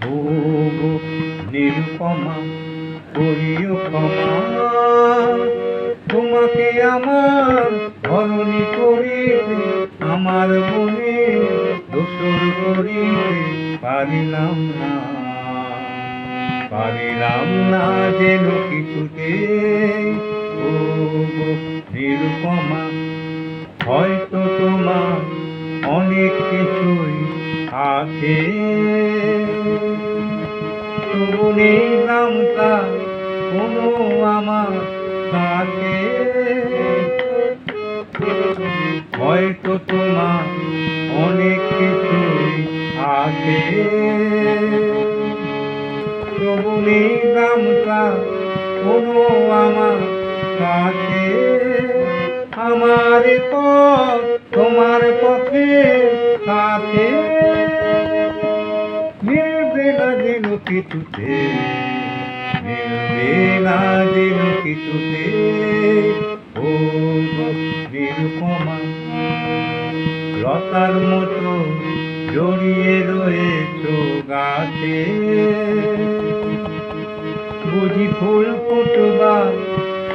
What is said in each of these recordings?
ও গো নিরুপমা করিও ক্ষমা, তোমাকে আমার ধরণী করিতে আমার মনে দোসর করিতে পারিলাম না, পারিলাম না যেন কিছুতে। ও গো নিরুপমা হয়তো তোমার অনেক কিছুই আছে, তবু নেই নামটা কোনো আমার কাছে। হয়তো তোমার অনেক কিছুই আছে, তবু নেই নামটা কোনো আমার কাছে। আমার পথ তোমার পথের সাথে মিলবে না যেন কিছুতে, মিলবে না যেন কিছুতে। ও গো নিরুপমা লতার মতো জড়িয়ে রয়েছ গাছে, বুঝি ফুল ফুটবার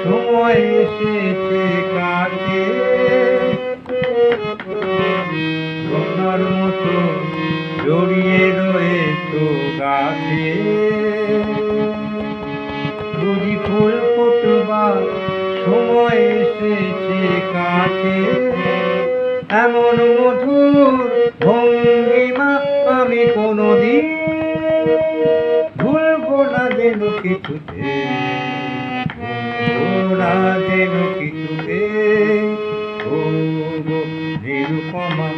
সময় এসেছে কাছে। লতার মতো জড়িয়ে রয়েছ গাছে, বুঝি ফুল ফুটবার সময় এসেছে কাছে। এমন মধুর ভঙ্গিমা আমি কোনদিন ভুলবো না যেন কিছুতে, ভুলবো না যেন কিছুতে। ও গো নিরুপমা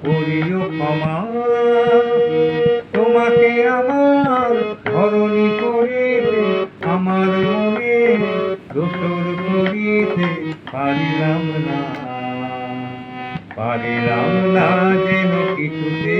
করিও ক্ষমা, তোমাকে আমার ধরণী করিতে আমার মনে দোসর করিতে পারিলাম না, পারিলাম না যেন কিছুতে।